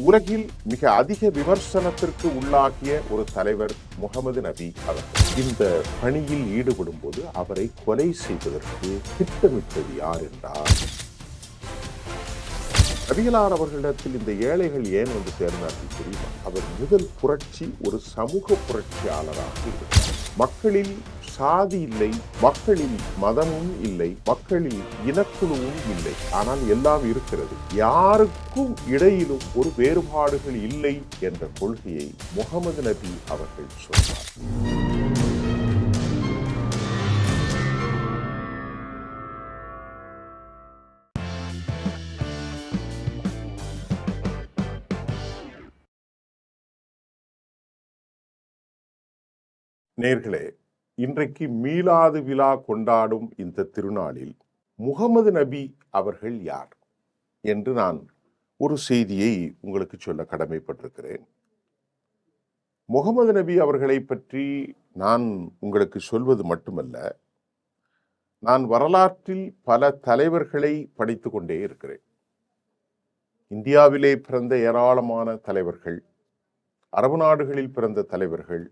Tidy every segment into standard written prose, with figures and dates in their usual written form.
உலகில் மிக அதிக விமர்சனத்திற்கு உள்ளாகிய ஒரு தலைவர் முகமது நபி அவர்கள். இந்த பணியில் ஈடுபடும் போது அவரை கொலை செய்வதற்கு திட்டமிட்டது யார் என்றால், நபிகளார் அவர்களிடத்தில் இந்த ஏழைகள் ஏன் வந்து சேர்ந்தார்கள் தெரியுமா? அவர் முதல் புரட்சி ஒரு சமூக புரட்சியாளராக இருந்தார். மக்களில் சாதி இல்லை, மக்களில் மதமும் இல்லை, மக்களில் இனக்குழுவும் இல்லை, ஆனால் எல்லாம் இருக்கிறது. யாருக்கும் இடையிலும் ஒரு வேறுபாடுகள் இல்லை என்ற கொள்கையை முகமது நபி அவர்கள் சொன்னார். நேர்களே, இன்றைக்கு மீலாது விழா கொண்டாடும் இந்த திருநாளில் முகமது நபி அவர்கள் யார் என்று நான் ஒரு செய்தியை உங்களுக்கு சொல்ல கடமைப்பட்டிருக்கிறேன். முகமது நபி அவர்களை பற்றி நான் உங்களுக்கு சொல்வது மட்டுமல்ல, நான் வரலாற்றில் பல தலைவர்களை படித்து கொண்டே இருக்கிறேன். இந்தியாவிலே பிறந்த ஏராளமான தலைவர்கள், அரபு நாடுகளில் பிறந்த தலைவர்கள்,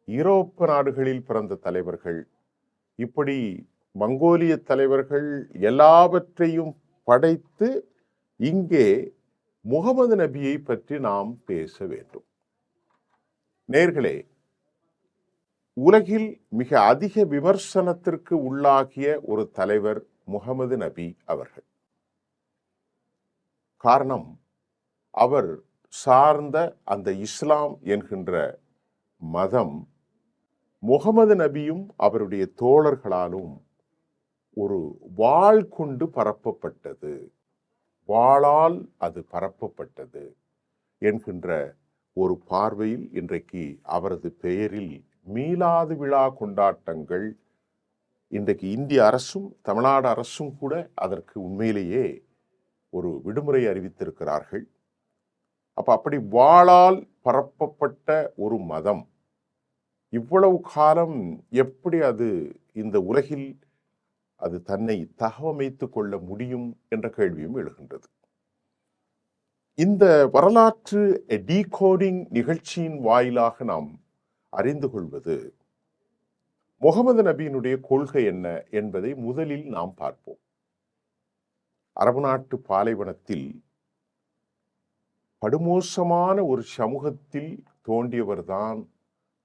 யூரோப்பு நாடுகளில் பிறந்த தலைவர்கள், இப்படி மங்கோலிய தலைவர்கள் எல்லாவற்றையும் படைத்து இங்கே முகமது நபியை பற்றி நாம் பேச வேண்டும். நேர்களே, உலகில் மிக அதிக விமர்சனத்திற்கு உள்ளாகிய ஒரு தலைவர் முகமது நபி அவர்கள். காரணம், அவர் சார்ந்த அந்த இஸ்லாம் என்கின்ற மதம் முகமது நபியும் அவருடைய தோழர்களாலும் ஒரு வாள் கொண்டு பரப்பப்பட்டது, வாளால் அது பரப்பப்பட்டது என்கின்ற ஒரு பார்வையில் இன்றைக்கு அவரது பெயரில் மீலாது விழா கொண்டாட்டங்கள், இன்றைக்கு இந்திய அரசும் தமிழ்நாடு அரசும் கூட அதற்கு உண்மையிலேயே ஒரு விடுமுறை அறிவித்திருக்கிறார்கள். அப்படி வாளால் பரப்பப்பட்ட ஒரு மதம் இவ்வளவு காலம் எப்படி அது இந்த உலகில் அது தன்னை தகவமைத்துக் கொள்ள முடியும் என்ற கேள்வியும் எழுகின்றது. இந்த வரலாற்று டீகோடிங் நிகழ்ச்சியின் வாயிலாக நாம் அறிந்து கொள்வது முகமது நபியினுடைய கொள்கை என்ன என்பதை முதலில் நாம் பார்ப்போம். அரபு நாட்டு பாலைவனத்தில் படுமோசமான ஒரு சமூகத்தில் தோன்றியவர்தான்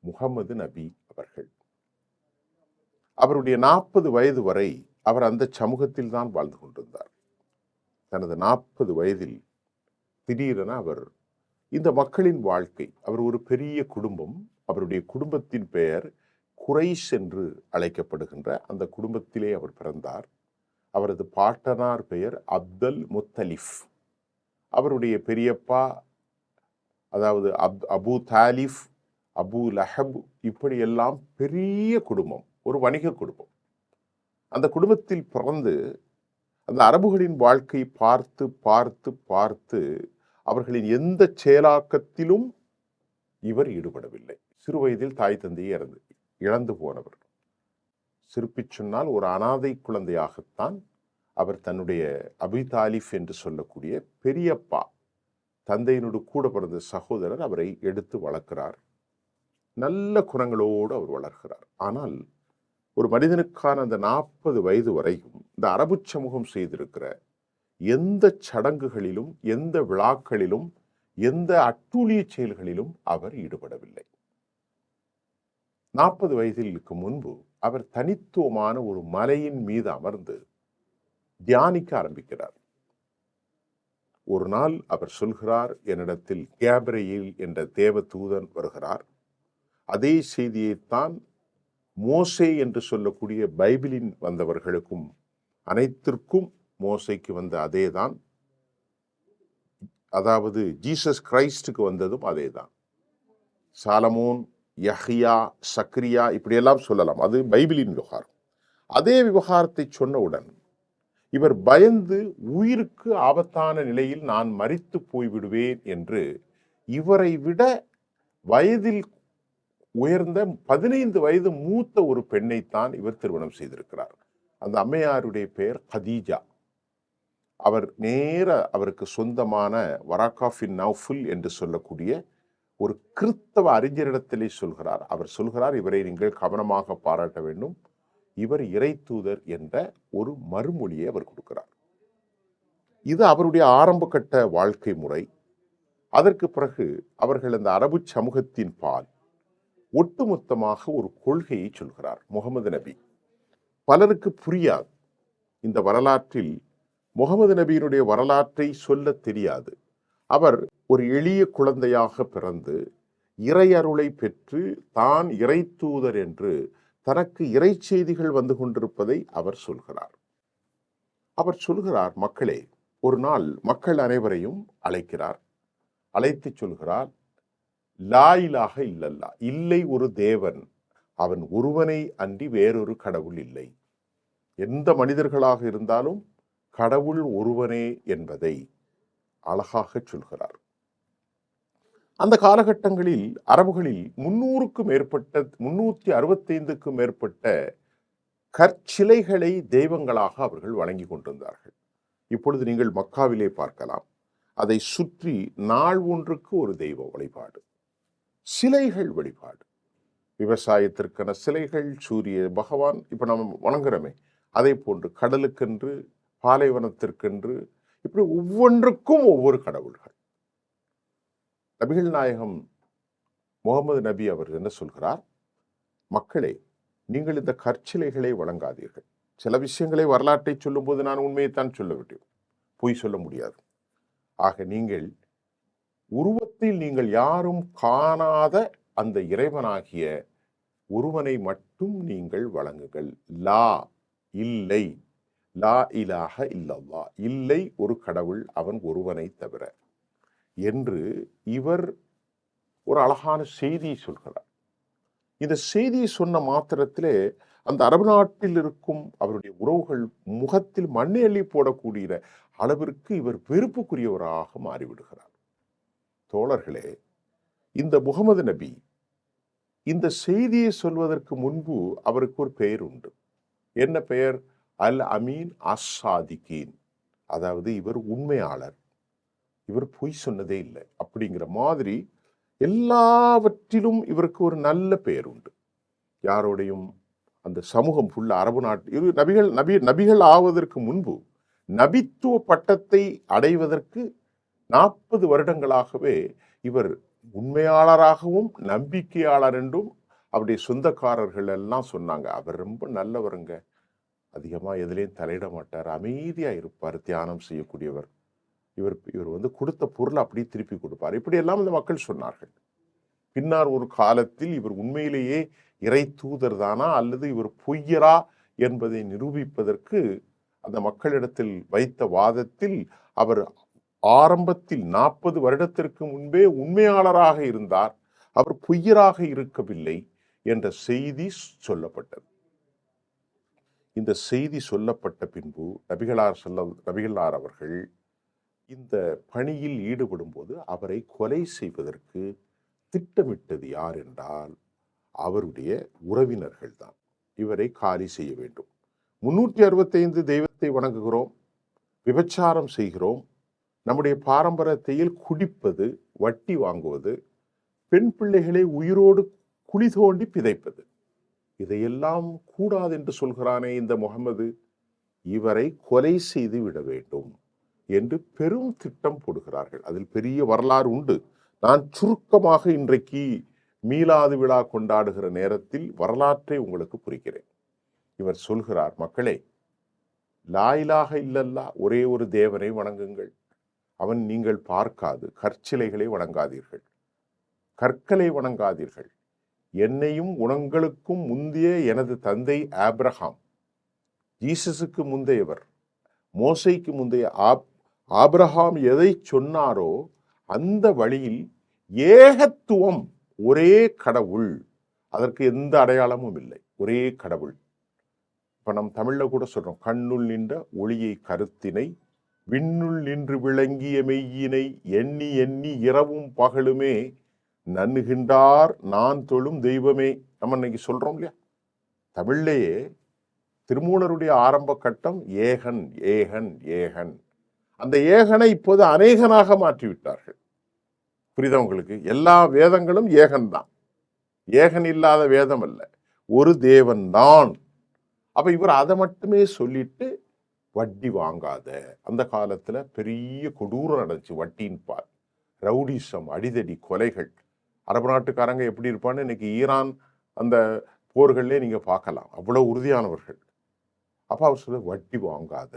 முகமது நபி அவர்கள். அவருடைய 40 வயது வரை அவர் அந்த சமூகத்தில் தான் வாழ்ந்து கொண்டிருந்தார். தனது 40 வயதில் திடீரென அவர் இந்த மக்களின் வாழ்க்கை, அவர் ஒரு பெரிய குடும்பம், அவருடைய குடும்பத்தின் பெயர் குரைஷ் என்று அழைக்கப்படுகின்ற அந்த குடும்பத்திலே அவர் பிறந்தார். அவரது பாட்டனார் பெயர் அப்துல் முத்தலிஃப். அவருடைய பெரியப்பா அதாவது அபு தாலிஃப், அபு லஹப், இப்படியெல்லாம் பெரிய குடும்பம், ஒரு வணிக குடும்பம். அந்த குடும்பத்தில் பிறந்து அந்த அரபுகளின் வாழ்க்கை பார்த்து பார்த்து பார்த்து அவர்களின் எந்த செயலாக்கத்திலும் இவர் ஈடுபடவில்லை. சிறு வயதில் தாய் தந்தையை இழந்து போனவர். சிறுப்பிச் சொன்னால் ஒரு அனாதை குழந்தையாகத்தான் அவர் தன்னுடைய அபு தாலிஃப் என்று சொல்லக்கூடிய பெரியப்பா, தந்தையினோடு கூட பிறந்த சகோதரர், அவரை எடுத்து வளர்க்கிறார். நல்ல குணங்களோடு அவர் வளர்கிறார். ஆனால் ஒரு மனிதனுக்கான அந்த 40 வயது வரையும் இந்த அரபு சமூகம் செய்திருக்கிற எந்த சடங்குகளிலும், எந்த விழாக்களிலும், எந்த அட்டூழிய செயல்களிலும் அவர் ஈடுபடவில்லை. 40 வயதிற்கு முன்பு அவர் தனித்துவமான ஒரு மலையின் மீது அமர்ந்து தியானிக்க ஆரம்பிக்கிறார். ஒரு நாள் அவர் சொல்கிறார், என்னிடத்தில் கேப்ரியேல் என்ற தேவ தூதன் வருகிறார். அதே செய்தியைத்தான் மோசே என்று சொல்லக்கூடிய பைபிளின் வந்தவர்களுக்கும் அனைத்திற்கும் மோசைக்கு வந்த அதேதான், அதாவது ஜீசஸ் கிரைஸ்டுக்கு வந்ததும் அதேதான். சாலமோன், யஹ்யா, சக்ரியா, இப்படியெல்லாம் சொல்லலாம். அது பைபிளின் விவகாரம். அதே விவகாரத்தை சொன்னவுடன் இவர் பயந்து உயிருக்கு ஆபத்தான நிலையில் நான் மரித்து போய்விடுவேன் என்று இவரை விட வயதில் உயர்ந்த 15 வயது மூத்த ஒரு பெண்ணைத்தான் இவர் திருமணம் செய்திருக்கிறார். அந்த அம்மையாருடைய பெயர் கதீஜா. அவர் நேர அவருக்கு சொந்தமான வராகாஃபின் நௌஃபுல் என்று சொல்லக்கூடிய ஒரு கிறிஸ்தவ அறிஞரிடத்திலே சொல்கிறார். அவர் சொல்கிறார், இவரை நீங்கள் கவனமாக பாராட்ட வேண்டும், இவர் இறை தூதர் என்ற ஒரு மறுமொழியை அவர் கொடுக்கிறார். இது அவருடைய ஆரம்ப கட்ட வாழ்க்கை முறை. அதற்கு பிறகு அவர்கள் அந்த அரபு சமூகத்தின் பால் ஒட்டுமொத்தமாக ஒரு கொள்கையை சொல்கிறார் முகமது நபி. பலருக்கு புரியாது. இந்த வரலாற்றில் முகமது நபியினுடைய வரலாற்றை சொல்ல தெரியாது. அவர் ஒரு எளிய குழந்தையாக பிறந்து இறையருளை பெற்று தான் இறை தூதர் என்று தனக்கு இறை செய்திகள் வந்து கொண்டிருப்பதை அவர் சொல்கிறார். அவர் சொல்கிறார், மக்களே, ஒரு நாள் மக்கள் அனைவரையும் அழைக்கிறார். அழைத்து சொல்கிறார், லா இலாஹ இல்லல்லா, இல்லை ஒரு தேவன், அவன் ஒருவனை அன்றி வேறொரு கடவுள் இல்லை. எந்த மனிதர்களாக இருந்தாலும் கடவுள் ஒருவனே என்பதை அழகாக சொல்கிறார். அந்த காலகட்டங்களில் அரபுகளில் 365க்கும் மேற்பட்ட கற்சிலைகளை தெய்வங்களாக அவர்கள் வழங்கி கொண்டிருந்தார்கள். இப்பொழுது நீங்கள் மக்காவிலே பார்க்கலாம். அதை சுற்றி நாள் ஒன்றுக்கு ஒரு தெய்வ வழிபாடு, சிலைகள் வழிபாடு, விவசாயத்திற்கான சிலைகள், சூரிய பகவான் இப்ப நம்ம வணங்குறோமே அதை போன்று, கடலுக்கென்று, பாலைவனத்திற்கென்று, இப்படி ஒவ்வொன்றுக்கும் ஒவ்வொரு கடவுள்கள். நபிகள் நாயகம் முகமது நபி அவர் என்ன சொல்கிறார், மக்களே, நீங்கள் இந்த கற்சிலைகளை வழங்காதீர்கள். சில விஷயங்களை வரலாற்றை சொல்லும் போது நான் உண்மையைத்தான் சொல்ல வேண்டும், பொய் சொல்ல முடியாது. ஆக நீங்கள் உருவத்தில் நீங்கள் யாரும் காணாத அந்த இறைவனாகிய ஒருவனை மட்டும் நீங்கள் வழங்குங்கள். லா, இல்லை, லா இலாஹ இல்லல்லா, இல்லை ஒரு கடவுள், அவன் ஒருவனை தவிர என்று இவர் ஒரு அழகான செய்தியை சொல்கிறார். இந்த செய்தியை சொன்ன மாத்திரத்திலே அந்த அரபு நாட்டில் இருக்கும் அவருடைய உறவுகள் முகத்தில் மண்ணை அள்ளி போடக்கூடிய அளவிற்கு இவர் வெறுப்புக்குரியவராக மாறிவிடுகிறார். தோழர்களே, இந்த முகமது நபி இந்த செய்தியை சொல்வதற்கு முன்பு அவருக்கு ஒரு பெயர் உண்டு. என்ன பெயர்? அல் அமீன் அஸ்ஸாதிகீன். அதாவது இவர் உண்மையாளர், இவர் பொய் சொன்னதே இல்லை அப்படிங்கிற மாதிரி எல்லாவற்றிலும் இவருக்கு ஒரு நல்ல பெயர் உண்டு. யாரோடையும் அந்த சமூகம் ஃபுல்லா அரபு நாட்டு நபிகள் ஆவதற்கு முன்பு நபித்துவ பட்டத்தை அடைவதற்கு 40 வருடங்களாகவே இவர் உண்மையாளராகவும் நம்பிக்கையாளர் என்றும் அவருடைய சொந்தக்காரர்கள் எல்லாம் சொன்னாங்க. அவர் ரொம்ப நல்லவருங்க, அதிகமா எதுலேயும் தலையிட மாட்டார், அமைதியா இருப்பார், தியானம் செய்யக்கூடியவர், இவர் கொடுத்த பொருளை அப்படியே திருப்பி கொடுப்பார், இப்படி எல்லாம் இந்த மக்கள் சொன்னார்கள். பின்னர் ஒரு காலத்தில் இவர் உண்மையிலேயே இறை தூதர் தானா அல்லது இவர் பொய்யரா என்பதை நிரூபிப்பதற்கு அந்த மக்களிடத்தில் வைத்த வாதத்தில் அவர் ஆரம்பத்தில் 40 வருடத்திற்கு முன்பே உண்மையாளராக இருந்தார், அவர் பொய்யராக இருக்கவில்லை என்ற செய்தி சொல்லப்பட்டது. இந்த செய்தி சொல்லப்பட்ட பின்பு நபிகளார் அவர்கள் இந்த பணியில் ஈடுபடும் போது அவரை கொலை செய்வதற்கு திட்டமிட்டது யார் என்றால் அவருடைய உறவினர்கள் தான். இவரை காலி செய்ய வேண்டும். 365 தெய்வத்தை வணங்குகிறோம், விபச்சாரம் செய்கிறோம், நம்முடைய பாரம்பரியத்தில் குடிப்பது, வட்டி வாங்குவது, பெண் பிள்ளைகளை உயிரோடு குழி தோண்டி பிதைப்பது, இதையெல்லாம் கூடாது என்று சொல்கிறானே இந்த முகமது, இவரை கொலை செய்து விட வேண்டும் என்று பெரும் திட்டம் போடுகிறார்கள். அதில் பெரிய வரலாறு உண்டு. நான் சுருக்கமாக இன்றைக்கு மீலாது விழா கொண்டாடுகிற நேரத்தில் வரலாற்றை உங்களுக்கு புரிகிறேன். இவர் சொல்கிறார், மக்களே, லா இலாஹ இல்லல்லா, ஒரே ஒரு தேவனை வணங்குங்கள், அவன் நீங்கள் பார்க்காது கற்சிலைகளை வணங்காதீர்கள், கற்களை வணங்காதீர்கள். என்னையும் உங்களுக்கும் முந்தைய எனது தந்தை ஆபிரகாம், ஜீசஸுக்கு முந்தையவர், மோசைக்கு முந்தைய ஆபிரகாம் எதை சொன்னாரோ அந்த வழியில் ஏகத்துவம், ஒரே கடவுள், அதற்கு எந்த அடையாளமும் இல்லை, ஒரே கடவுள். இப்ப நம் தமிழ்ல கூட சொல்றோம், கண்ணுள் நின்ற ஒளியை கருத்தினை, விண்ணுள் நின்று விளங்கிய மெய்யினை, எண்ணி எண்ணி இரவும் பகலுமே நன்னுகின்றார் நான் தொழும் தெய்வமே. நம்ம இன்னைக்கு சொல்றோம் இல்லையா, தமிழ்லேயே திருமூலருடைய ஆரம்ப கட்டம் ஏகன் ஏகன் ஏகன். அந்த ஏகனை இப்போது அநேகனாக மாற்றிவிட்டார்கள். புரியுதா உங்களுக்கு? எல்லா வேதங்களும் ஏகன் தான், ஏகன் இல்லாத வேதம் அல்ல, ஒரு தேவன் தான். அப்ப இவர் அதை மட்டுமே சொல்லிட்டு வட்டி வாங்காத. அந்த காலத்துல பெரிய கொடூரம் நடந்துச்சு, வட்டியின் பால், ரவுடிசம், அடிதடி, கொலைகள். அரபு நாட்டுக்காரங்க எப்படி இருப்பான்னு இன்னைக்கு ஈரான் அந்த போர்கள்லே நீங்க பார்க்கலாம், அவ்வளவு உறுதியானவர்கள். அப்ப அவர் சொல்ல, வட்டி வாங்காத,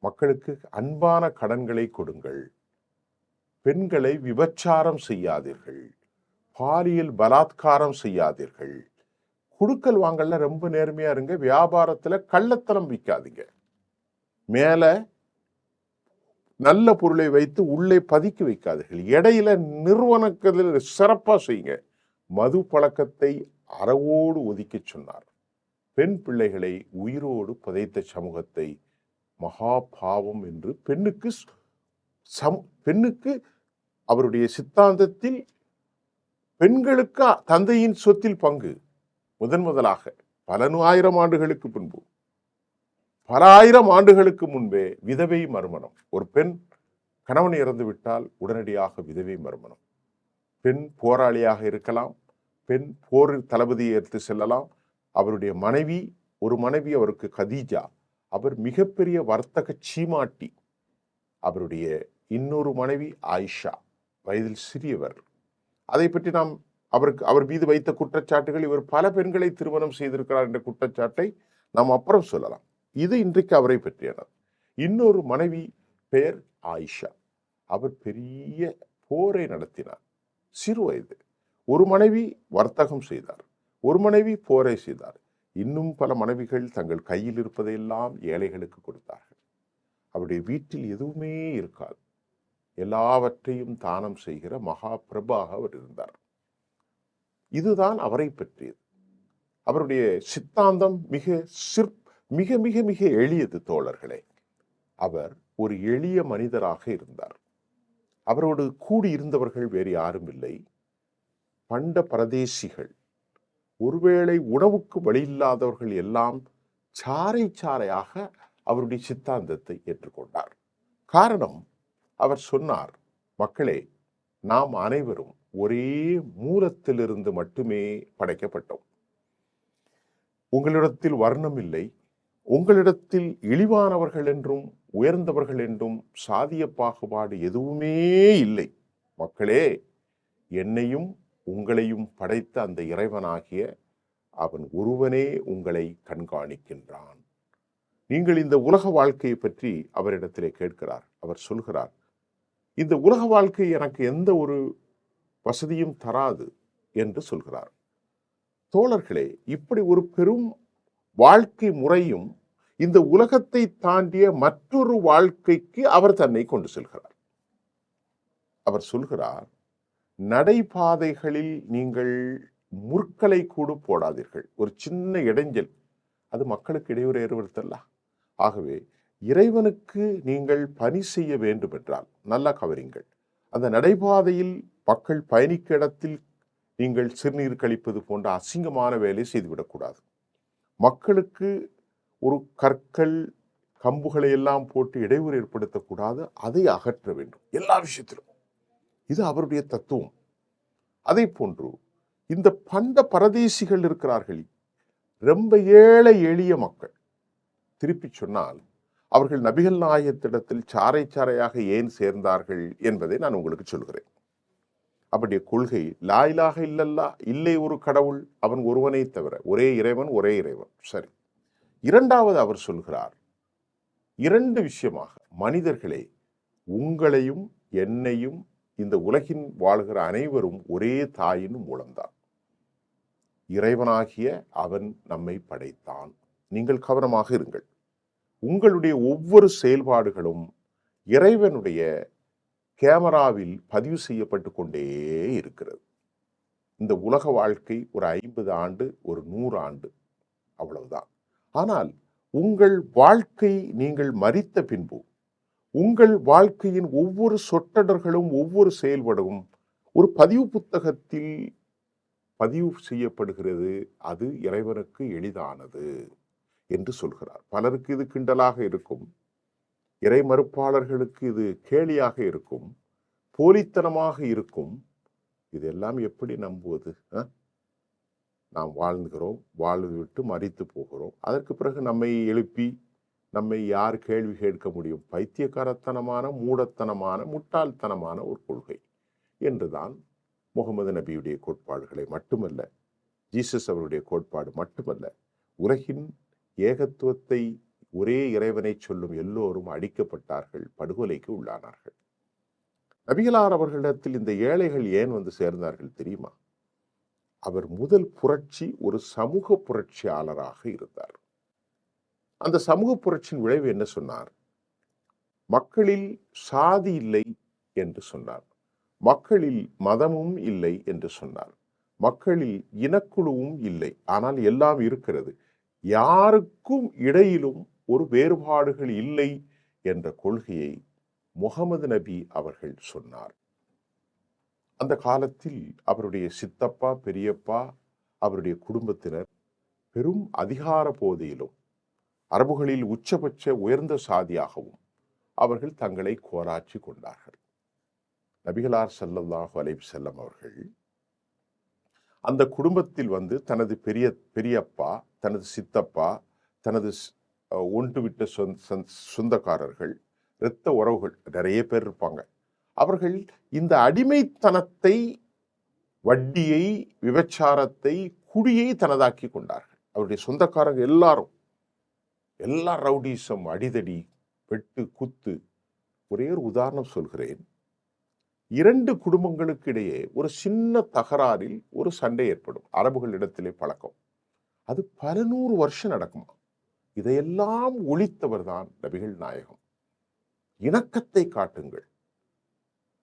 மக்களுக்கு அன்பான கடன்களை கொடுங்கள், பெண்களை விபச்சாரம் செய்யாதீர்கள், பாலியல் பலாத்காரம் செய்யாதீர்கள், குடுக்கல் வாங்கல்ல ரொம்ப நேர்மையா இருங்க, வியாபாரத்துல கள்ளத்தனம் விற்காதீங்க, மேல நல்ல பொருளை வைத்து உள்ளே பதுக்கி வைக்காதீர்கள், இடையில நிறுவனத்தில் சிறப்பா செய்யுங்க. மது பழக்கத்தை அறவோடு ஒதுக்க சொன்னார். பெண் பிள்ளைகளை உயிரோடு புதைத்த சமூகத்தை மகா பாவம் என்று பெண்ணுக்கு அவருடைய சித்தாந்தத்தில் பெண்களுக்கு தந்தையின் சொத்தில் பங்கு முதலாக பல ஆயிரம் ஆண்டுகளுக்கு பின்பு, பல ஆயிரம் ஆண்டுகளுக்கு முன்பே விதவை மறுமணம். ஒரு பெண் கணவன் இறந்து விட்டால் உடனடியாக விதவை மறுமணம். பெண் போராளியாக இருக்கலாம், பெண் போரில் தளபதியை ஏற்று செல்லலாம். அவருடைய மனைவி, ஒரு மனைவி அவருக்கு கதீஜா, அவர் மிகப்பெரிய வர்த்தக சீமாட்டி. அவருடைய இன்னொரு மனைவி ஆயிஷா, வயதில் சிறியவர். அதை பற்றி நாம் அவர் மீது வைத்த குற்றச்சாட்டுகள், இவர் பல பெண்களை திருமணம் செய்திருக்கிறார் என்ற குற்றச்சாட்டை நாம் அப்புறம் சொல்லலாம். இது இன்றைக்கு அவரை பற்றியனர். இன்னொரு மனைவி பெயர் ஆயிஷா, அவர் பெரிய போரை நடத்தினார் சிறு வயது. ஒரு மனைவி வர்த்தகம் செய்தார், ஒரு மனைவி போரை செய்தார். இன்னும் பல மனைவிகள் தங்கள் கையில் இருப்பதையெல்லாம் ஏழைகளுக்கு கொடுத்தார்கள். அவருடைய வீட்டில் எதுவுமே இருக்காது, எல்லாவற்றையும் தானம் செய்கிற மகா பிரபாக அவர் இருந்தார். இதுதான் அவரை பற்றியது. அவருடைய சித்தாந்தம் மிக மிக மிக எளியது தோழர்களே. அவர் ஒரு எளிய மனிதராக இருந்தார். அவரோடு கூடியிருந்தவர்கள் வேறு யாரும் இல்லை, பண்ட பரதேசிகள். ஒருவேளை உணவுக்கு வழி இல்லாதவர்கள் எல்லாம் சாறை சாறையாக அவருடைய சித்தாந்தத்தை ஏற்றுக்கொண்டார். காரணம், அவர் சொன்னார், மக்களே, நாம் அனைவரும் ஒரே மூலத்திலிருந்து மட்டுமே படைக்கப்பட்டோம். உங்களிடத்தில் வர்ணம் இல்லை, உங்களிடத்தில் இழிவானவர்கள் என்றும் உயர்ந்தவர்கள் என்றும் சாதிய பாகுபாடு எதுவுமே இல்லை. மக்களே, என்னையும் உங்களையும் படைத்த அந்த இறைவனாகிய அவன் ஒருவனே உங்களை கண்காணிக்கின்றான். நீங்கள் இந்த உலக வாழ்க்கையை பற்றி அவரிடத்திலே கேட்கிறார். அவர் சொல்கிறார், இந்த உலக வாழ்க்கை எனக்கு எந்த ஒரு வசதியும் தராது என்று சொல்கிறார். தோழர்களே, இப்படி ஒரு பெரும் வாழ்க்கை முறையும் இந்த உலகத்தை தாண்டிய மற்றொரு வாழ்க்கைக்கு அவர் தன்னை கொண்டு செல்கிறார். அவர் சொல்கிறார், நடைபாதைகளில் நீங்கள் முற்களை கூட போடாதீர்கள். ஒரு சின்ன இடைஞ்சல், அது மக்களுக்கு இடையூறு ஏற்படுத்தல்ல. ஆகவே இறைவனுக்கு நீங்கள் பணி செய்ய வேண்டும் என்றால் நல்லா கவரிங்கள். அந்த நடைபாதையில் மக்கள் பயணிக்க இடத்தில் நீங்கள் சிறுநீர் கழிப்பது போன்ற அசிங்கமான வேலை செய்துவிடக்கூடாது. மக்களுக்கு ஒரு கற்கள் கம்புகளை எல்லாம் போட்டு இடையூறு ஏற்படுத்தக்கூடாது, அதை அகற்ற வேண்டும் எல்லா விஷயத்திலும். இது அவருடைய தத்துவம். அதை போன்று இந்த பண்ட பரதேசிகள் இருக்கிறார்கள், ரொம்ப ஏழை எளிய மக்கள். திருப்பி சொன்னால், அவர்கள் நபிகள் நாயகத்திடத்தில் சாறை சாறையாக ஏன் சேர்ந்தார்கள் என்பதை நான் உங்களுக்கு சொல்கிறேன். அவருடைய கொள்கை லா இலாஹ இல்லல்லாஹ், இல்லை ஒரு கடவுள், அவன் ஒருவனை தவிர, ஒரே இறைவன், ஒரே இறைவன். சரி. இரண்டாவது அவர் சொல்கிறார், இரண்டு விஷயமாக, மனிதர்களே, உங்களையும் என்னையும் இந்த உலகின் வாழ்கிற அனைவரும் ஒரே தாயின் மூலம்தான். இறைவனாகிய அவன் நம்மை படைத்தான். நீங்கள் கவனமாக இருங்கள். உங்களுடைய ஒவ்வொரு செயல்பாடுகளும் இறைவனுடைய கேமராவில் பதிவு செய்யப்பட்டு கொண்டே இருக்கிறது. இந்த உலக வாழ்க்கை ஒரு 50 ஆண்டு, ஒரு 100 ஆண்டு, அவ்வளவுதான். ஆனால் உங்கள் வாழ்க்கை, நீங்கள் மரித்த பின்பு உங்கள் வாழ்க்கையின் ஒவ்வொரு சொற்றொடர்களும் ஒவ்வொரு செயல்படும் ஒரு பதிவு புத்தகத்தில் பதிவு செய்யப்படுகிறது. அது இறைவனுக்கு எளிதானது என்று சொல்கிறார். பலருக்கு இது கிண்டலாக இருக்கும். இறை மறுப்பாளர்களுக்கு இது கேலியாக இருக்கும், போலித்தனமாக இருக்கும். இதெல்லாம் எப்படி நம்புவது? நாம் வாழ்ந்துகிறோம், வாழ்ந்து விட்டு மரித்து போகிறோம். அதற்கு பிறகு நம்மை எழுப்பி நம்மை யார் கேள்வி கேட்க முடியும்? பைத்தியக்காரத்தனமான, மூடத்தனமான, முட்டாள்தனமான ஒரு கொள்கை என்றுதான் முகமது நபியுடைய கோட்பாடுகளை மட்டுமல்ல, ஜீசஸ் அவருடைய கோட்பாடு மட்டுமல்ல, உலகின் ஏகத்துவத்தை ஒரே இறைவனை சொல்லும் எல்லோரும் அடிக்கப்பட்டார்கள், படுகொலைக்கு உள்ளானார்கள். நபிகளார் அவர்களிடத்தில் இந்த ஏழைகள் ஏன் வந்து சேர்ந்தார்கள் தெரியுமா? அவர் முதல் புரட்சி ஒரு சமூக புரட்சியாளராக இருந்தார். அந்த சமூக புரட்சியின் விளைவு என்ன சொன்னார்? மக்களில் சாதி இல்லை என்று சொன்னார், மக்களில் மதமும் இல்லை என்று சொன்னார், மக்களில் இனக்குழுவும் இல்லை, ஆனால் எல்லாம் இருக்கிறது, யாருக்கும் இடையிலும் ஒரு வேறுபாடுகள் இல்லை என்ற கொள்கையை முகமது நபி அவர்கள் சொன்னார். அந்த காலத்தில் அவருடைய சித்தப்பா, பெரியப்பா, அவருடைய குடும்பத்தினர் பெரும் அதிகார போதையிலும் அரபுகளில் உச்சபட்ச உயர்ந்த சாதியாகவும் அவர்கள் தங்களை கோராட்சி கொண்டார்கள். நபிகளார் ஸல்லல்லாஹு அலைஹி வஸல்லம் அவர்கள் அந்த குடும்பத்தில் வந்து தனது பெரியப்பா, தனது சித்தப்பா, தனது ஒன்றுவிட்ட சொந்தக்காரர்கள், இரத்த உறவுகள் நிறைய பேர் இருப்பாங்க. அவர்கள் இந்த அடிமைத்தனத்தை, வட்டியை, விபச்சாரத்தை, குடியை தனதாக்கி கொண்டார்கள். அவருடைய சொந்தக்காரங்க எல்லாரும், எல்லா ரவுடிசம், அடிதடி, வெட்டு, குத்து. ஒரே ஒரு உதாரணம் சொல்கிறேன். 2 குடும்பங்களுக்கு இடையே ஒரு சின்ன தகராறில் ஒரு சண்டை ஏற்படும். அரபுகளிடத்திலே பழக்கம். அது பல 100 வருஷம் நடக்குமா. இதையெல்லாம் ஒழித்தவர் தான் நபிகள் நாயகம். இணக்கத்தை காட்டுங்கள்,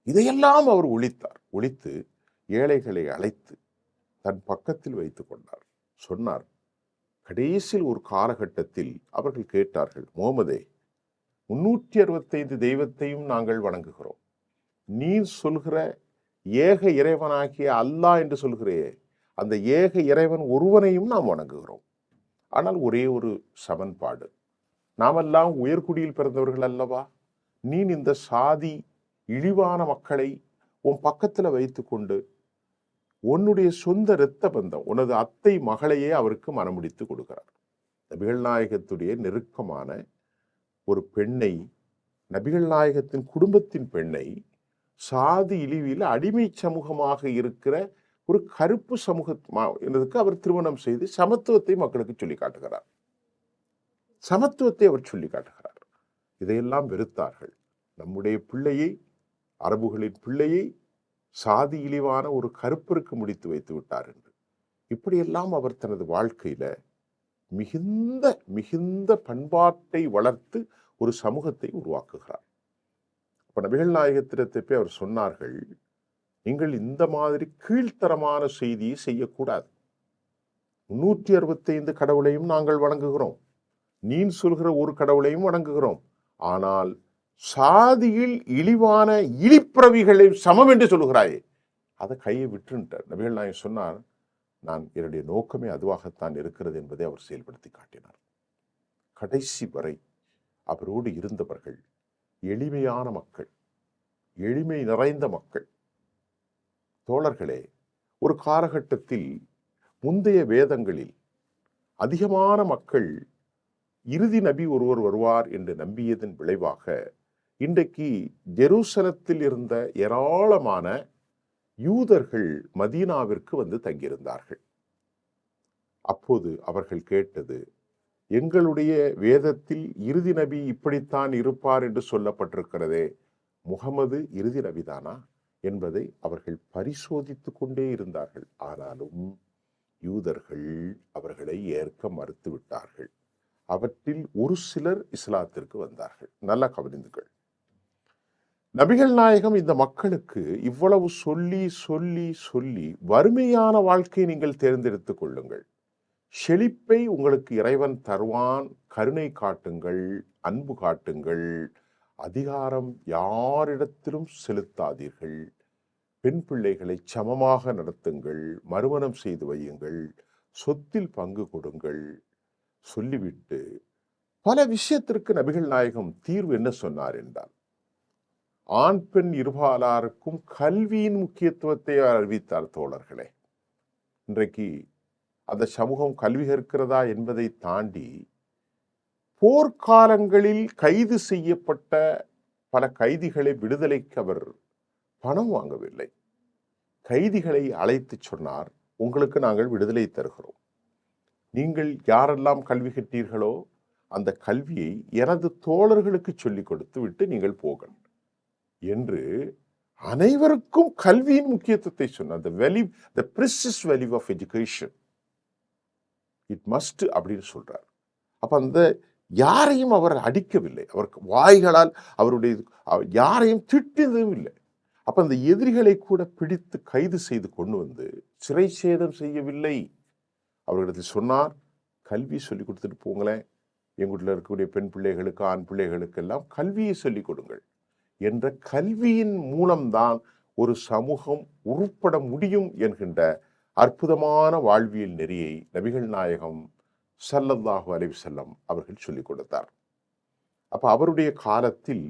இதையெல்லாம் அவர் ஒழித்தார். ஒழித்து ஏழைகளை அழைத்து தன் பக்கத்தில் வைத்துக் கொண்டார். சொன்னார், கடைசியில் ஒரு காலகட்டத்தில் அவர்கள் கேட்டார்கள், முகமதே, 365 தெய்வத்தையும் நாங்கள் வணங்குகிறோம், நீ சொல்கிற ஏக இறைவனாகிய அல்லாஹ் என்று சொல்கிறே, அந்த ஏக இறைவன் ஒருவனையும் நாம் வணங்குகிறோம். ஆனால் ஒரே ஒரு சமன்பாடு, நாமெல்லாம் உயர்குடியில் பிறந்தவர்கள் அல்லவா, நீ இந்த சாதி இழிவான மக்களை உன் பக்கத்துல வைத்துக்கொண்டு உன்னுடைய சொந்த இரத்த பந்தம், உனது அத்தை மகளையே அவருக்கு மனமுடித்து கொடுக்கிறார். நபிகள் நாயகத்துடைய நெருக்கமான ஒரு பெண்ணை, நபிகள் நாயகத்தின் குடும்பத்தின் பெண்ணை, சாதி இழிவில் அடிமை சமூகமாக இருக்கிற ஒரு கருப்பு சமூகத்துக்கு அவர் திருமணம் செய்து சமத்துவத்தை மக்களுக்கு சொல்லி காட்டுகிறார். சமத்துவத்தை அவர் சொல்லி காட்டுகிறார். இதையெல்லாம் வெறுத்தார்கள். நம்முடைய பிள்ளையை, அரபுகளின் பிள்ளையை சாதி இழிவான ஒரு கருப்பிற்கு முடித்து வைத்து விட்டார் என்று. இப்படியெல்லாம் அவர் தனது வாழ்க்கையில மிகுந்த மிகுந்த பண்பாட்டை வளர்த்து ஒரு சமூகத்தை உருவாக்குகிறார். அப்ப நபிகள் நாயகத்திடத்தை போய் அவர் சொன்னார்கள், நீங்கள் இந்த மாதிரி கீழ்த்தரமான செய்தியை செய்யக்கூடாது. 365 கடவுளையும் நாங்கள் வணங்குகிறோம், நீ சொல்கிற ஒரு கடவுளையும் வணங்குகிறோம், ஆனால் சாதியில் இழிவான இழிப்பிரவிகளை சமம் என்று சொல்கிறாயே, அதை கையை விட்டுட்டார். நபிகள் நாயகம் சொன்னார், நான் என்னுடைய நோக்கமே அதுவாகத்தான் இருக்கிறது என்பதை அவர் செயல்படுத்தி காட்டினார். கடைசி வரை அவரோடு இருந்தவர்கள் எளிமையான மக்கள், எளிமை நிறைந்த மக்கள். தோழர்களே, ஒரு காலகட்டத்தில் முந்தைய வேதங்களில் அதிகமான மக்கள் இறுதி நபி ஒருவர் வருவார் என்று நம்பியதன் விளைவாக இன்றைக்கு ஜெருசலத்தில் இருந்த ஏராளமான யூதர்கள் மதீனாவிற்கு வந்து தங்கியிருந்தார்கள். அப்போது அவர்கள் கேட்டது, எங்களுடைய வேதத்தில் இறுதி நபி இப்படித்தான் இருப்பார் என்று சொல்லப்பட்டிருக்கிறதே, முகமது இறுதி நபிதானா என்பதை அவர்கள் பரிசோதித்து கொண்டே இருந்தார்கள். ஆனாலும் யூதர்கள் அவர்களை ஏற்க மறுத்து விட்டார்கள். அவற்றில் ஒரு சிலர் இஸ்லாத்திற்கு வந்தார்கள். நல்லா கவனித்துங்கள். நபிகள் நாயகம் இந்த மக்களுக்கு இவ்வளவு சொல்லி சொல்லி சொல்லி, வறுமையான வாழ்க்கையை நீங்கள் தேர்ந்தெடுத்துக் கொள்ளுங்கள், செழிப்பை உங்களுக்கு இறைவன் தருவான், கருணை காட்டுங்கள், அன்பு காட்டுங்கள், அதிகாரம் யாரிடத்திலும் செலுத்தாதீர்கள், பெண் பிள்ளைகளை சமமாக நடத்துங்கள், மறுமணம் செய்து வையுங்கள், சொத்தில் பங்கு கொடுங்கள் சொல்லிவிட்டு பல விஷயத்திற்கு நபிகள் நாயகம் தீர்வு என்ன சொன்னார் என்றால், ஆண் பெண் இருபாலாருக்கும் கல்வியின் முக்கியத்துவத்தை அறிவித்தார். தோழர்களே, இன்றைக்கு அந்த சமூகம் கல்வி கற்கிறதா என்பதை தாண்டி போர்க்காலங்களில் கைது செய்யப்பட்ட பல கைதிகளை விடுதலைக்கு அவர் பணம் வாங்கவில்லை. கைதிகளை அழைத்து சொன்னார், உங்களுக்கு நாங்கள் விடுதலை தருகிறோம், நீங்கள் யாரெல்லாம் கல்வி கற்றீர்களோ அந்த கல்வியை எனது தோழர்களுக்கு சொல்லிக் கொடுத்து விட்டு நீங்கள் போங்கள் என்று அனைவருக்கும் கல்வியின் முக்கியத்துவத்தை சொன்னார். the precious value of education, it must அப்படின்னு சொல்றார். அப்ப அந்த யாரையும் அவர் அடிக்கவில்லை, அவர் வாய்களால் அவருடைய யாரையும் திட்டியதும் இல்லை. அப்ப அந்த எதிரிகளை கூட பிடித்து கைது செய்து கொண்டு வந்து சிறை சேதம் செய்யவில்லை. அவர்களிடத்தில் சொன்னார், கல்வி சொல்லிக் கொடுத்துட்டு போங்களேன், எங்குள்ள இருக்கக்கூடிய பெண் பிள்ளைகளுக்கு ஆண் பிள்ளைகளுக்கு எல்லாம் கல்வியை சொல்லிக் கொடுங்கள் என்ற கல்வியின் மூலம்தான் ஒரு சமூகம் உருப்பட முடியும் என்கின்ற அற்புதமான வாழ்வியல் நெறியை நபிகள் நாயகம் ஸல்லல்லாஹு அலைஹி வஸல்லம் அவர்கள் சொல்லிக் கொடுத்தார். அப்ப அவருடைய காலத்தில்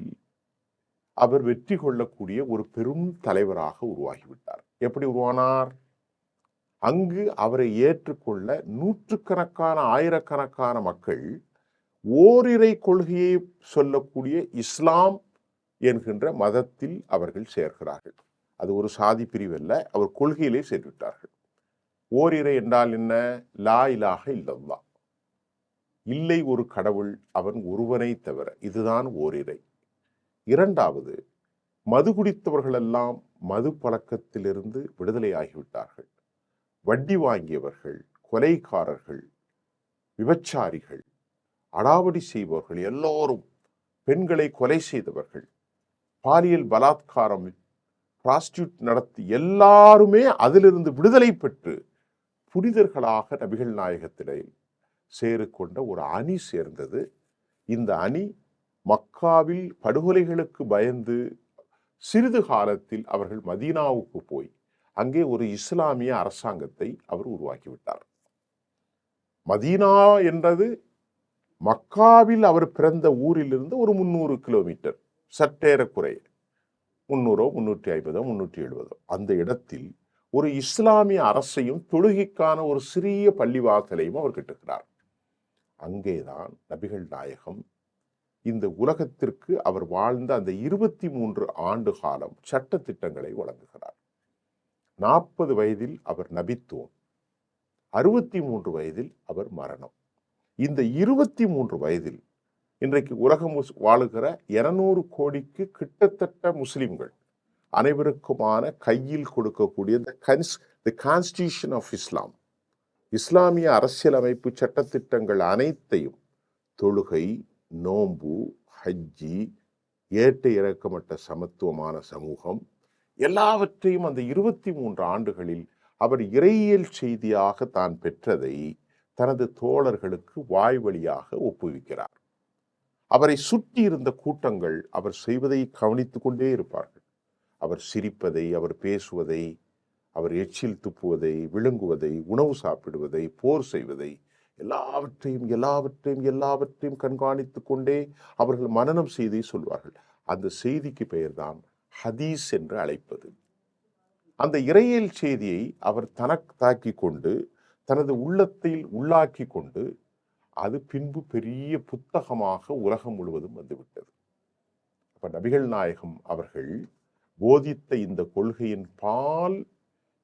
அவர் வெற்றி கொள்ளக்கூடிய ஒரு பெரும் தலைவராக உருவாகிவிட்டார். எப்படி உருவானார்? அங்கு அவரை ஏற்றுக்கொள்ள நூற்றுக்கணக்கான ஆயிரக்கணக்கான மக்கள் ஓரிரை கொள்கையை சொல்லக்கூடிய இஸ்லாம் என்கின்ற மதத்தில் அவர்கள் சேர்கிறார்கள். அது ஒரு சாதி பிரிவு அல்ல, அவர் கொள்கையிலே சேர்விட்டார்கள். ஓரிரை என்றால் என்ன? லா இலாஹ இல்லல்லாஹ், இல்லை ஒரு கடவுள், அவன் ஒருவனை தவிர, இதுதான் ஓரிரை. இரண்டாவது, மது குடித்தவர்களெல்லாம் மது பழக்கத்திலிருந்து விடுதலை ஆகிவிட்டார்கள். வட்டி வாங்கியவர்கள், கொலைக்காரர்கள், விபச்சாரிகள், அடாவடி செய்பவர்கள் எல்லோரும், பெண்களை கொலை செய்தவர்கள், பாலியல் பலாத்காரம், பிராஸ்டியூட் நடத்தி எல்லாருமே அதிலிருந்து விடுதலை பெற்று புனிதர்களாக நபிகள் நாயகத்திலே சேருக்கொண்ட ஒரு அணி சேர்ந்தது. இந்த அணி மக்காவில் படுகொலைகளுக்கு பயந்து சிறிது காலத்தில் அவர்கள் மதீனாவுக்கு போய் அங்கே ஒரு இஸ்லாமிய அரசாங்கத்தை அவர் உருவாக்கிவிட்டார். மதீனா என்றது மக்காவில் அவர் பிறந்த ஊரிலிருந்து ஒரு 300 கிலோமீட்டர், சற்றேறக்குறைய 300, 350, 370 அந்த இடத்தில் ஒரு இஸ்லாமிய அரசையும் தொழுகைக்கான ஒரு சிறிய பள்ளிவாசலையும் அவர் கட்டுகிறார். அங்கேதான் நபிகள் நாயகம் இந்த உலகத்திற்கு அவர் வாழ்ந்த அந்த 23 ஆண்டு காலம் சட்ட திட்டங்களை வழங்குகிறார். 40 வயதில் அவர் நபித்துவம், 63 வயதில் அவர் மரணம். இந்த 23 வயதில் இன்றைக்கு உலகம் வாழுகிற 200 கோடிக்கு கிட்டத்தட்ட முஸ்லிம்கள் அனைவருக்குமான கையில் கொடுக்கக்கூடிய the Constitution of Islam, இஸ்லாமிய அரசியலமைப்பு சட்டத்திட்டங்கள் அனைத்தையும், தொழுகை, நோன்பு, ஹஜ்ஜி, ஏற்ற இறக்கமற்ற சமத்துவமான சமூகம், எல்லாவற்றையும் அந்த 23 ஆண்டுகளில் அவர் இறையியல் செய்தியாக தான் பெற்றதை தனது தோழர்களுக்கு வாய் வழியாக ஒப்புவிக்கிறார். அவரை சுற்றி இருந்த கூட்டங்கள் அவர் செய்வதை கவனித்துக் கொண்டே இருப்பார்கள். அவர் சிரிப்பதை, அவர் பேசுவதை, அவர் எச்சில் துப்புவதை, விழுங்குவதை, உணவு சாப்பிடுவதை, போர் செய்வதை, எல்லாவற்றையும் கண்காணித்துக் கொண்டே அவர்கள் மனனம் செய்தி சொல்வார்கள். அந்த செய்திக்கு பெயர்தான் ஹதீஸ் என்று அழைப்பது. அந்த இறையியல் செய்தியை அவர் தனத்தாக்கி கொண்டு தனது உள்ளத்தில் உள்ளாக்கி கொண்டு அது பின்பு பெரிய புத்தகமாக உலகம் முழுவதும் வந்துவிட்டது. அப்ப நபிகள் நாயகம் அவர்கள் போதித்த இந்த கொள்கையின் பால்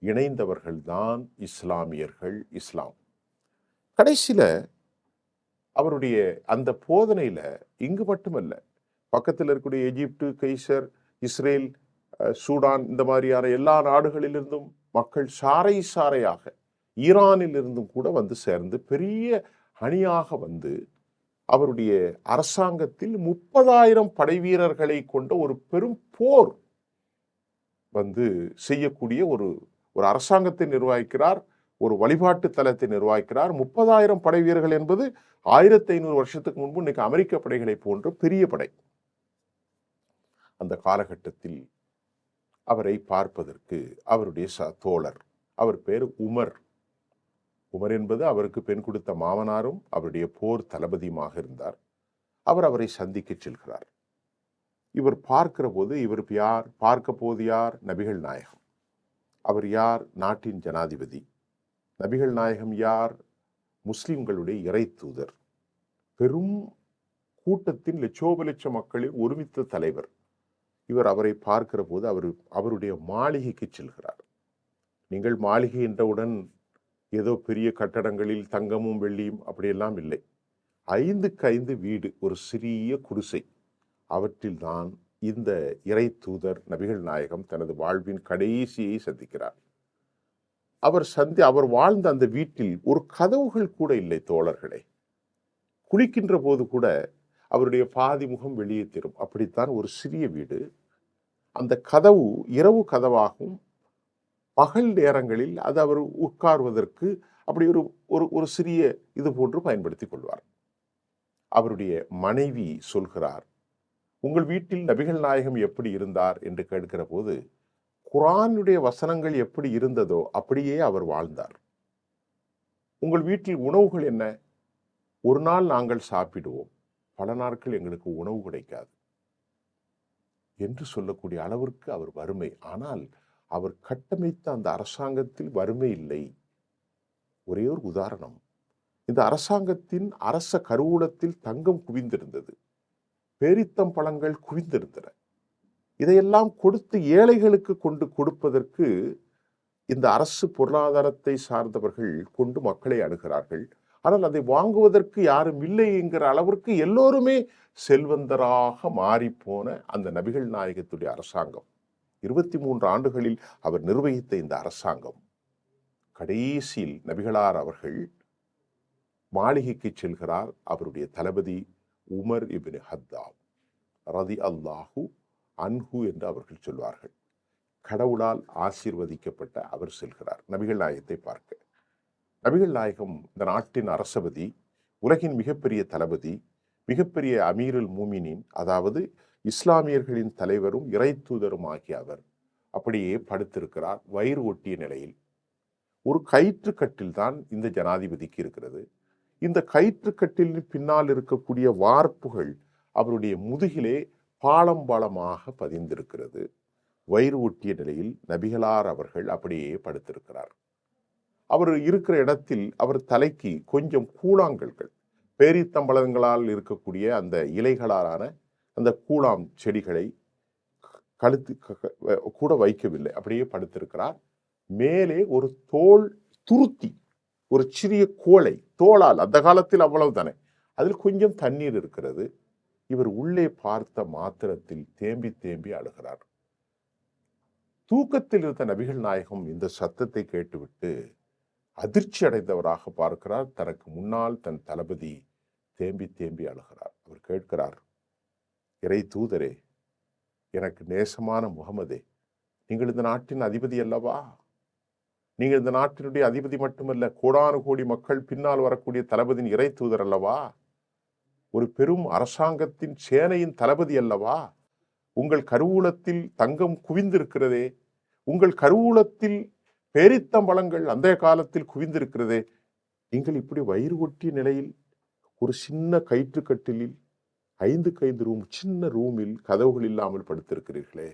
இணைந்தவர்கள்தான் இஸ்லாமியர்கள். இஸ்லாம் கடைசியில அவருடைய அந்த போதனையில இங்கு மட்டுமல்ல, பக்கத்தில் இருக்கக்கூடிய எகிப்து, கைசர், இஸ்ரேல், சூடான், இந்த மாதிரியான எல்லா நாடுகளிலிருந்தும் மக்கள் சாறை சாறையாக, ஈரானில் இருந்தும் கூட வந்து சேர்ந்து பெரிய அணியாக வந்து அவருடைய அரசாங்கத்தில் 30,000 படை வீரர்களை கொண்ட ஒரு பெரும் போர் வந்து செய்யக்கூடிய ஒரு அரசாங்கத்தை நிர்வகிக்கிறார், ஒரு வழிபாட்டு தலத்தை நிர்வகிக்கிறார். 30,000 படை வீரர்கள் என்பது 1500 வருஷத்துக்கு முன்பு இன்னைக்கு அமெரிக்க படைகளை போன்ற பெரிய படை. அந்த காலகட்டத்தில் அவரை பார்ப்பதற்கு அவருடைய தோழர், அவர் பேர் உமர். உமர் என்பது அவருக்கு பெண் கொடுத்த மாமனாரும் அவருடைய போர் தளபதியுமாக இருந்தார். அவர் அவரை சந்திக்கச் செல்கிறார். இவர் பார்க்கிற போது இவர் யார்? பார்க்க போது யார்? நபிகள் நாயகம். அவர் யார்? நாட்டின் ஜனாதிபதி. நபிகள் நாயகம் யார்? முஸ்லிம்களுடைய இறை தூதர். பெரும் கூட்டத்தின் லட்சோப லட்ச மக்களின் ஒருமித்த தலைவர். இவர் அவரை பார்க்கிற போது அவருடைய மாளிகைக்கு செல்கிறார். நீங்கள் மாளிகை என்றவுடன் ஏதோ பெரிய கட்டடங்களில் தங்கமும் வெள்ளியும் அப்படியெல்லாம் இல்லை. 5க்கு 5 வீடு, ஒரு சிறிய குடிசை. அவற்றில்தான் இந்த இறை தூதர் நபிகள் நாயகம் தனது வாழ்வின் கடைசியை சந்திக்கிறார். அவர் வாழ்ந்த அந்த வீட்டில் ஒரு கதவுகள் கூட இல்லை தோழர்களே. குளிக்கின்ற போது கூட அவருடைய பாதி முகம் வெளியே தெரியும். அப்படித்தான் ஒரு சிறிய வீடு. அந்த கதவு இரவு கதவாகும். பகல் நேரங்களில் அது அவர் உட்கார்வதற்கு அப்படி ஒரு சிறிய இது போன்று பயன்படுத்திக் கொள்வார். அவருடைய மனைவி சொல்கிறார், உங்கள் வீட்டில் நபிகள் நாயகம் எப்படி இருந்தார் என்று கேட்கிற போது, குர்ஆனுடைய வசனங்கள் எப்படி இருந்ததோ அப்படியே அவர் வாழ்ந்தார். உங்கள் வீட்டில் உணவுகள் என்ன? ஒரு நாள் நாங்கள் சாப்பிடுவோம், பல நாட்கள் எங்களுக்கு உணவு கிடைக்காது என்று சொல்லக்கூடிய அளவிற்கு அவர் வறுமை. ஆனால் அவர் கட்டமைத்த அந்த அரசாங்கத்தில் வறுமை இல்லை. ஒரே ஒரு உதாரணம், இந்த அரசாங்கத்தின் அரச கருவூலத்தில் தங்கம் குவிந்திருந்தது, பேரித்தம் பழங்கள் குவிந்திருந்தன. இதையெல்லாம் கொடுத்து ஏழைகளுக்கு கொண்டு கொடுப்பதற்கு இந்த அரசு பொருளாதாரத்தை சார்ந்தவர்கள் கொண்டு மக்களை அணுகிறார்கள். ஆனால் அதை வாங்குவதற்கு யாரும் இல்லை என்கிற அளவிற்கு எல்லோருமே செல்வந்தராக மாறிப்போன அந்த நபிகள் நாயகத்துடைய அரசாங்கம், 23 ஆண்டுகளில் அவர் நிர்வகித்த இந்த அரசாங்கம், கடைசியில் நபிகளார் அவர்கள் மாளிகைக்கு செல்கிறார். அவருடைய தளபதி உமர் இப்னு ஹத்தாப் ரலியல்லாஹு அன்ஹு என்று அவர்கள் சொல்வார்கள். கடவுளால் ஆசீர்வதிக்கப்பட்ட அவர் செல்கிறார் நபிகள் நாயகத்தை பார்க்க. நபிகள் நாயகம் இந்த நாட்டின் அரசபதி, உலகின் மிகப்பெரிய தளபதி, மிகப்பெரிய அமீருல் மூமினின், அதாவது இஸ்லாமியர்களின் தலைவரும் இறை தூதரும் ஆகிய அவர் அப்படியே படுத்திருக்கிறார் வயிறு ஒட்டிய நிலையில். ஒரு கயிற்றுக்கட்டில் தான் இந்த ஜனாதிபதிக்கு இருக்கிறது. இந்த கயிற்றுக்கட்டில் பின்னால் இருக்கக்கூடிய வார்ப்புகள் அவருடைய முதுகிலே பாலம் பாலமாக பதிந்திருக்கிறது. வயிறு ஒட்டிய நிலையில் நபிகளார் அவர்கள் அப்படியே படுத்திருக்கிறார். அவர் இருக்கிற இடத்தில் அவர் தலைக்கு கொஞ்சம் கூழாங்கல்கள், பேரித்தம்பழங்களால் இருக்கக்கூடிய அந்த இலைகளாலான அந்த கூழாம் செடிகளை கழுத்து கூட வைக்கவில்லை, அப்படியே படுத்திருக்கிறார். மேலே ஒரு தோல் துருத்தி, ஒரு சிறிய கோலை தோளால், அந்த காலத்தில் அவ்வளவு தானே, அதில் கொஞ்சம் தண்ணீர் இருக்கிறது. இவர் உள்ளே பார்த்த மாத்திரத்தில் தேம்பி தேம்பி அழுகிறார். தூக்கத்தில் இருந்த நபிகள் நாயகம் இந்த சத்தத்தை கேட்டுவிட்டு அதிர்ச்சி அடைந்தவராக பார்க்கிறார். தனக்கு முன்னால் தன் தளபதி தேம்பி தேம்பி அழுகிறார். அவர் கேட்கிறார், இறை தூதரே, எனக்கு நேசமான முகமதே, நீங்கள் இந்த நாட்டின் அதிபதி அல்லவா? நீங்கள் இந்த நாட்டினுடைய அதிபதி மட்டுமல்ல, கோடானு கோடி மக்கள் பின்னால் வரக்கூடிய தளபதியின் இறை தூதர் அல்லவா? ஒரு பெரும் அரசாங்கத்தின் சேனையின் தளபதி அல்லவா? உங்கள் கருவூலத்தில் தங்கம் குவிந்திருக்கிறதே, உங்கள் கருவூலத்தில் பேரித்தம்பழங்கள் அந்த காலத்தில் குவிந்திருக்கிறதே, நீங்கள் இப்படி வயிறு ஒட்டிய நிலையில் ஒரு சின்ன கயிற்றுக்கட்டிலில் 5க்கு 5 ரூம், சின்ன ரூமில் கதவுகள் இல்லாமல் படுத்திருக்கிறீர்களே,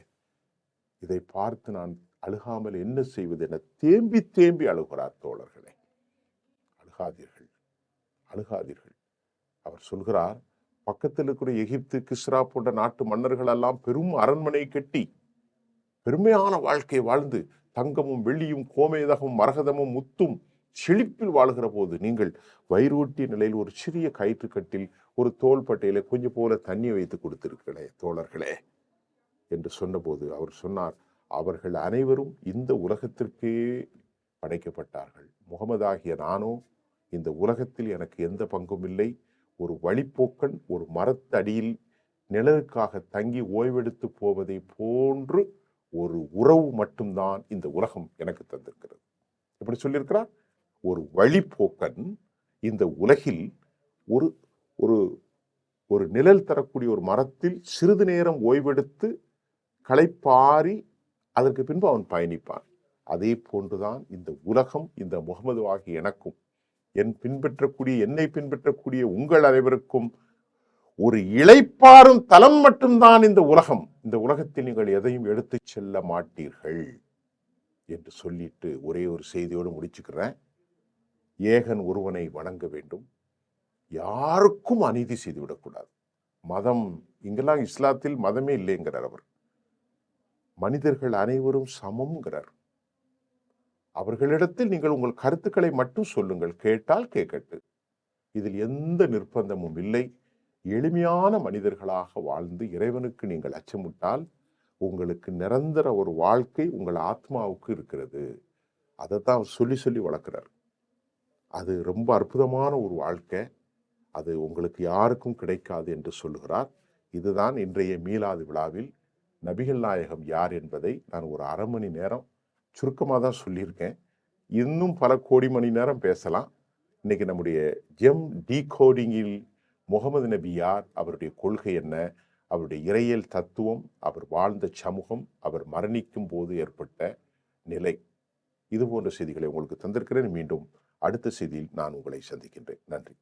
இதை பார்த்து நான் அழுகாமல் என்ன செய்வது என தேம்பி தேம்பி அழுகிறார். தோழர்களே, அழுகாதீர்கள், அழுகாதீர்கள். அவர் சொல்கிறார், பக்கத்தில் இருக்கிற எகிப்து, கிஸ்ரா போன்ற நாட்டு மன்னர்கள் எல்லாம் பெரும் அரண்மனை கட்டி பெருமையான வாழ்க்கை வாழ்ந்து தங்கமும் வெள்ளியும் கோமேதகமும் மரகதமும் முத்தும் செழிப்பில் வாழ்கிற போது நீங்கள் வயிறூட்டிய நிலையில் ஒரு சிறிய கயிற்றுக்கட்டில் ஒரு தோள்பட்டையில கொஞ்சம் போல தண்ணி வைத்து கொடுத்திருக்கிறே தோழர்களே என்று சொன்னபோது அவர் சொன்னார், அவர்கள் அனைவரும் இந்த உலகத்திற்கே படைக்கப்பட்டார்கள். முகமதாகிய நானோ இந்த உலகத்தில் எனக்கு எந்த பங்கும் இல்லை. ஒரு வழிப்போக்கன் ஒரு மரத்தடியில் நிழலுக்காக தங்கி ஓய்வெடுத்து போவதை போன்று ஒரு உறவு மட்டும்தான் இந்த உலகம் எனக்கு தந்திருக்கிறது. எப்படி சொல்லியிருக்கிறார்? ஒரு வழிப்போக்கன் இந்த உலகில் ஒரு ஒரு ஒரு நிழல் தரக்கூடிய ஒரு மரத்தில் சிறிது நேரம் ஓய்வெடுத்து களைப்பாரி அதற்கு பின்பு அவன் பயணிப்பான். அதே போன்றுதான் இந்த உலகம் இந்த முகமது ஆகிய எனக்கும், என்னை பின்பற்றக்கூடிய உங்கள் அனைவருக்கும் ஒரு இளைப்பாறும் தலம் மட்டும்தான் இந்த உலகம். இந்த உலகத்தில் நீங்கள் எதையும் எடுத்துச் செல்ல மாட்டீர்கள் என்று சொல்லிட்டு ஒரே ஒரு செய்தியோடு முடிச்சுக்கிறேன். ஏகன் ஒருவனை வணங்க வேண்டும், யாருக்கும் அநீதி செய்துவிடக்கூடாது. மதம், இங்கெல்லாம் இஸ்லாத்தில் மதமே இல்லைங்கிறார் அவர். மனிதர்கள் அனைவரும் சமம்ங்கிறார். அவர்களிடத்தில் நீங்கள் உங்கள் கருத்துக்களை மட்டும் சொல்லுங்கள், கேட்டால் கேட்கட்டு. இதில் எந்த நிர்பந்தமும் இல்லை. எளிமையான மனிதர்களாக வாழ்ந்து இறைவனுக்கு நீங்கள் அச்சமிட்டால் உங்களுக்கு நிரந்தர ஒரு வாழ்க்கை உங்கள் ஆத்மாவுக்கு இருக்கிறது. அதைத்தான் அவர் சொல்லி சொல்லி வளர்க்கிறார். அது ரொம்ப அற்புதமான ஒரு வாழ்க்கை. அது உங்களுக்கு யாருக்கும் கிடைக்காது என்று சொல்லுகிறார். இதுதான் இன்றைய மீலாது விழாவில் நபிகள் நாயகம் யார் என்பதை நான் ஒரு அரை மணி நேரம் சுருக்கமாக தான் சொல்லியிருக்கேன். இன்னும் பல கோடி மணி நேரம் பேசலாம். இன்னைக்கு நம்முடைய ஜெம் டீகோடிங்கில் முகமது நபி யார், அவருடைய கொள்கை என்ன, அவருடைய இறையியல் தத்துவம், அவர் வாழ்ந்த சமூகம், அவர் மரணிக்கும் போது ஏற்பட்ட நிலை, இது போன்ற செய்திகளை உங்களுக்கு தந்திருக்கிறேன். மீண்டும் அடுத்த செய்தியில் நான் உங்களை சந்திக்கின்றேன். நன்றி.